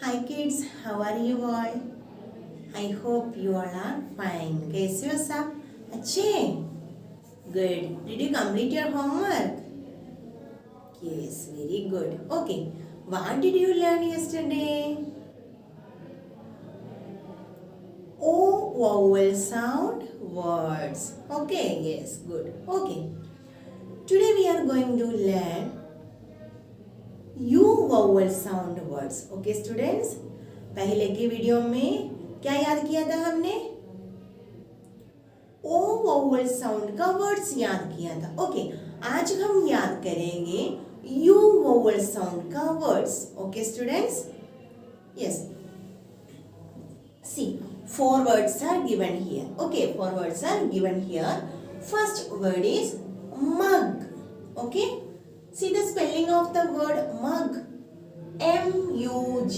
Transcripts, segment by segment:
Hi kids, how are you all? I hope you all are fine. कैसे हो सब? अच्छे? Good. Did you complete your homework? Yes, very good. Okay. What did you learn yesterday? O vowel sound words. Okay, yes, good. Okay. Today we are going to learn U vowel sound words. Okay students, पहले की video में क्या याद किया था हमने? O vowel sound का words याद किया था. ओके, आज हम याद करेंगे यू वोवल साउंड का words. Okay students, yes. See, four words are given here. Okay, four words are given here. First word is mug. Okay, see the spelling of the word mug. M-U-G,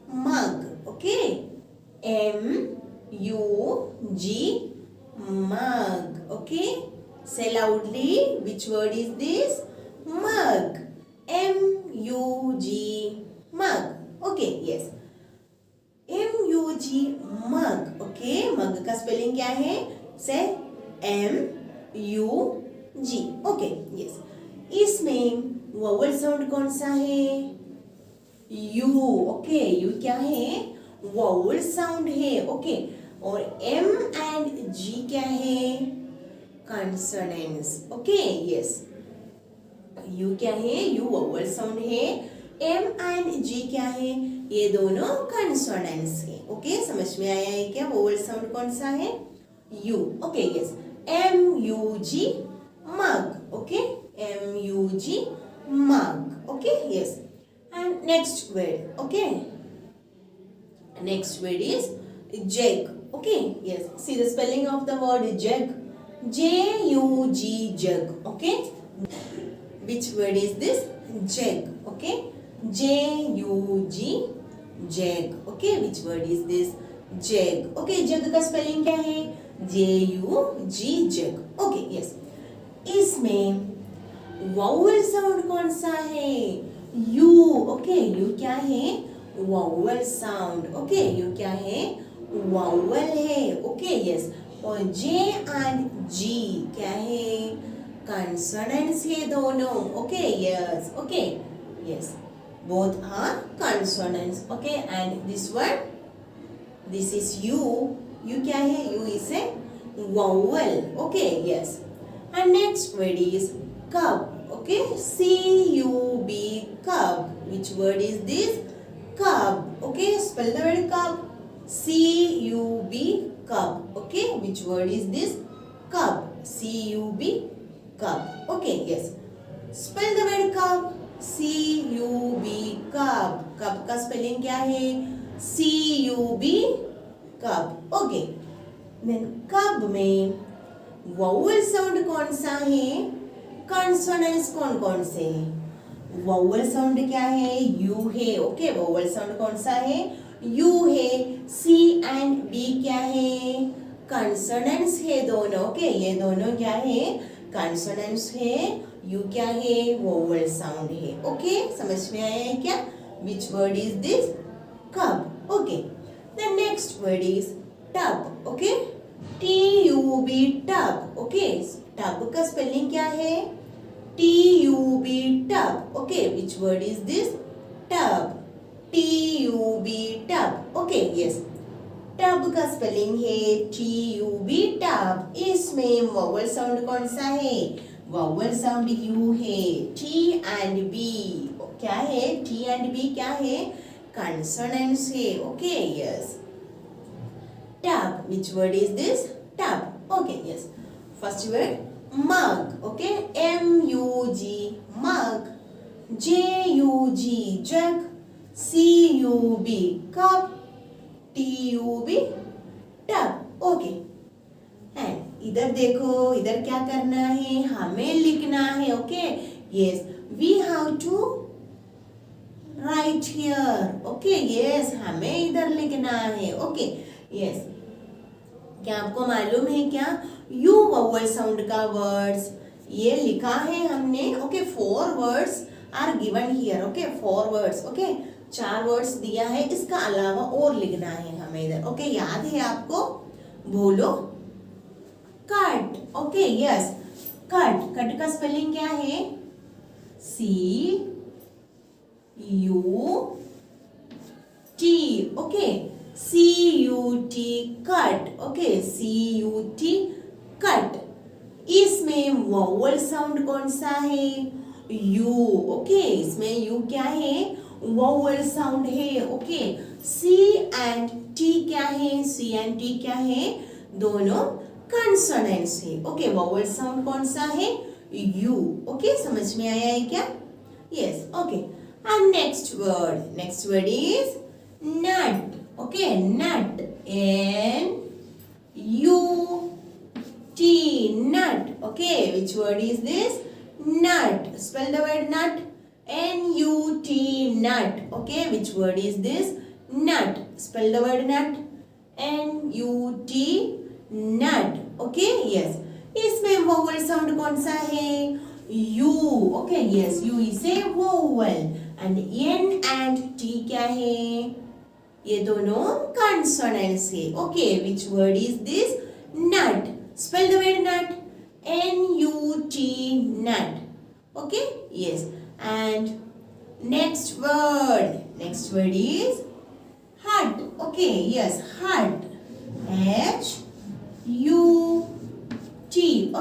mug. Okay, M-U-G, mug. Okay, say loudly, which word is this? Mug. M-U-G, mug. Okay, yes. M-U-G, mug. Okay, mug का spelling क्या है? Say M-U-G. Okay, yes. इसमें vowel sound कौन सा है? U. Okay, U क्या है? Vowel sound है. Okay, और M and G क्या है? Consonants. Okay, yes. U क्या है? U vowel sound है. M and G क्या है? ये दोनों consonants है. Okay, समझ में आया है क्या? vowel sound कौन सा है? U. Okay, yes. M-U-G, mug. Okay, M-U-G, mug. Okay, yes. And next word. Okay, next word is jug. Okay, yes. See the spelling of the word jug. J-U-G, jug. Okay, which word is this? Jug. Okay, J-U-G, jug. Okay, which word is this? Jug. Okay, jug का spelling क्या है? J-U-G, jug. Okay, yes. इसमें vowel sound कौन सा है? U. Okay, U क्या है? Vowel sound. Okay, U क्या है? Vowel है. Okay, yes. और J and G क्या है? Consonants है दोनों. Okay, yes. Okay, yes. Both are consonants. Okay, and this one, this is U. U क्या है? U is a vowel. Okay, yes. And next word is cub. Okay, C-U-B, cub. Which word is this? Cub. Okay, spell the word cub. C-U-B, cub. Okay, which word is this? Cub. C-U-B, cub. Okay, yes. Spell the word cub. C-U-B, cub. Cub का spelling क्या है? C-U-B, cub. Okay. Then cub में vowel sound कौन सा है? Consonants कौन कौन से हैं? vowel sound क्या है? U है. Okay, vowel sound कौन सा है? U है. C and B क्या है? Consonants है दोनों. Okay, ये दोनों क्या है? Consonants है. U क्या है? vowel sound है. Okay, समझ में आया है क्या? Which word is this? Cub. Okay. The next word is tub. Okay, T-U-B, tub. Okay, tub का spelling क्या है? T-U-B, tub. Okay, which word is this? Tub. T-U-B, tub. Okay, yes. tub का spelling है T-U-B, tub. इसमें vowel sound कौन सा है? vowel sound U है. T and B क्या है? T and B क्या है? Consonants है. Okay, yes. Tub. Which word is this? Tub. Okay, yes. First word mug. Okay, M-U-G, mug. J-U-G, jug. C-U-B, cup. T-U-B, tub. Okay. And इधर देखो, इधर क्या करना है? हमें लिखना है. Okay, yes. We have to write here. Okay, yes. हमें इधर लिखना है. Okay, yes. क्या आपको मालूम है क्या? U vowel sound का words ये लिखा है हमने. Okay, four words are given here. Okay, four words. Okay, 4 words दिया है, इसका अलावा और लिखना है हमें इधर। ओके, याद है आपको? बोलो cut. Okay, yes, cut. Cut का स्पेलिंग क्या है? CUT। Okay, CUT, cut. Okay, CUT, cut. इसमें वॉवल साउंड कौन सा है? U। ओके, इसमें U क्या है? वॉवल साउंड है। ओके, C एंड T क्या है? C एंड T क्या है? दोनों कंसोनेंट्स है। ओके, वॉवल साउंड कौन सा है? U। ओके, समझ में आया है क्या? Yes, okay. And next word is nut. Okay, nut, NUT, nut. Okay, which word is this? Nut. Spell the word nut. NUT, nut. Okay, which word is this? Nut. Spell the word nut. NUT, nut. Okay, yes. इसमें vowel sound कौन सा है? U. Okay, yes, U is a vowel. And N and T क्या है? ये दोनों consonants है। Okay, which word is this? Nut. Spell the word nut. NUT, nut. Okay, yes. And next word is hut. Okay, yes, hut. HUT.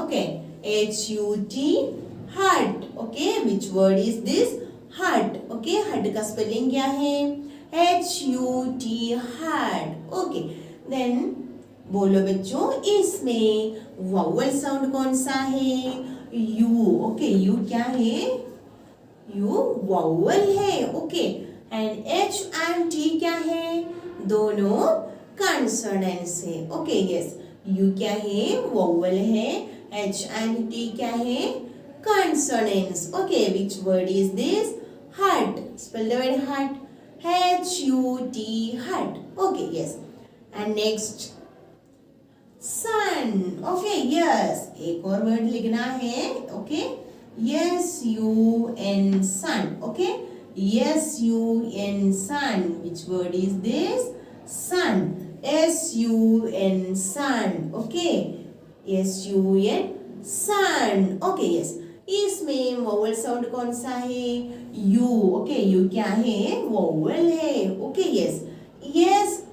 Okay, HUT, hut. Okay, which word is this? Hut. Okay, hut का spelling क्या है? HUT, hut. Okay, then बोलो बच्चों, इसमें vowel sound कौन सा है? U। Okay, U क्या है? U वॉवल है। Okay, and H and T क्या है? दोनों कंसोनेंट्स है। ओके, यस, U क्या है? वॉवल है। H एंड T क्या है? Consonants. Okay, which word is this? हट। स्पेल द वर्ड हट। HUT, hut. Okay, yes. And next, sun. Okay, yes. एक और वर्ड लिखना है। Okay, SUN, sun. Okay, SUN, sun. Which word is this? Sun. SUN, sun. Okay, SUN, sun. Okay, yes. इसमें vowel sound कौन सा है? U। Okay, U क्या है? वोवल है। Okay, yes, yes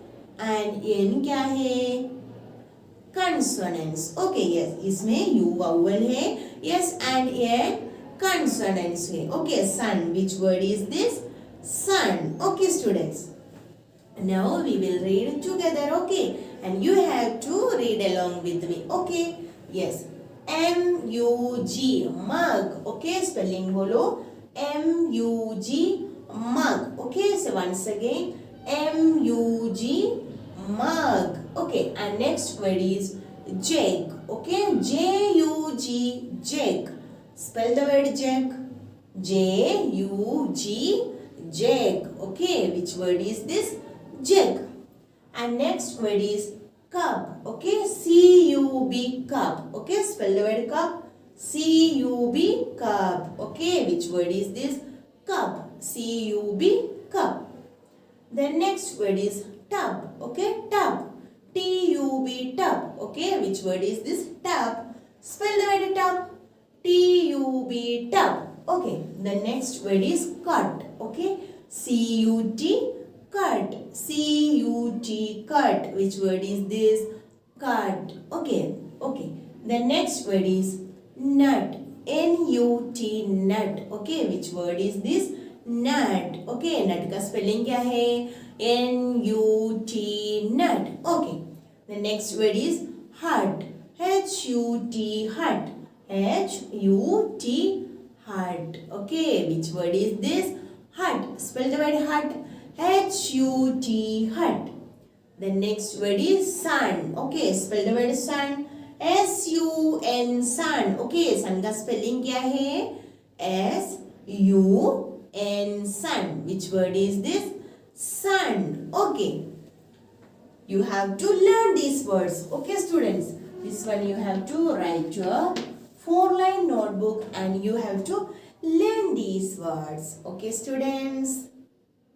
and N क्या है? कंसोनेंट्स। ओके, यस, इसमें U वोवल है, यस एंड N कंसोनेंट्स है। Okay, son. Which word is this? Son. Okay students, now we will read together. Okay, and you have to read along with me. Okay, yes. MUG, mug. Okay, spelling बोलो MUG, mug. Okay, so once again MUG, mug. Okay, and next word is jug. Okay, JUG, jug. Spell the word jug. JUG, jug. Okay, which word is this? Jug. And next word is cup. Okay, CUB, cup. Okay, spell the word cup. CUB, cup. Okay, which word is this? Cup. CUB, cup. The next word is tub. Okay, tub. TUB, tub. Okay, which word is this? Tub. Spell the word tub. TUB, tub. Okay, the next word is cut. Okay, CUT, cut. CUT, cut. Which word is this? Cut. Okay, okay. The next word is nut. NUT, nut. Okay, which word is this? Nut. Okay, nut का spelling क्या है? NUT, nut. Okay. The next word is hut. HUT, hut. HUT, hut. Okay, which word is this? Hut. Spell the word hut. HUT, hut. The next word is sun. Okay, spell the word sun. SUN, sun. Okay, sun का spelling क्या है? SUN, sun. Which word is this? Sun. Okay. You have to learn these words. Okay, students. This one you have to write your 4-line notebook and you have to learn these words. Okay, students.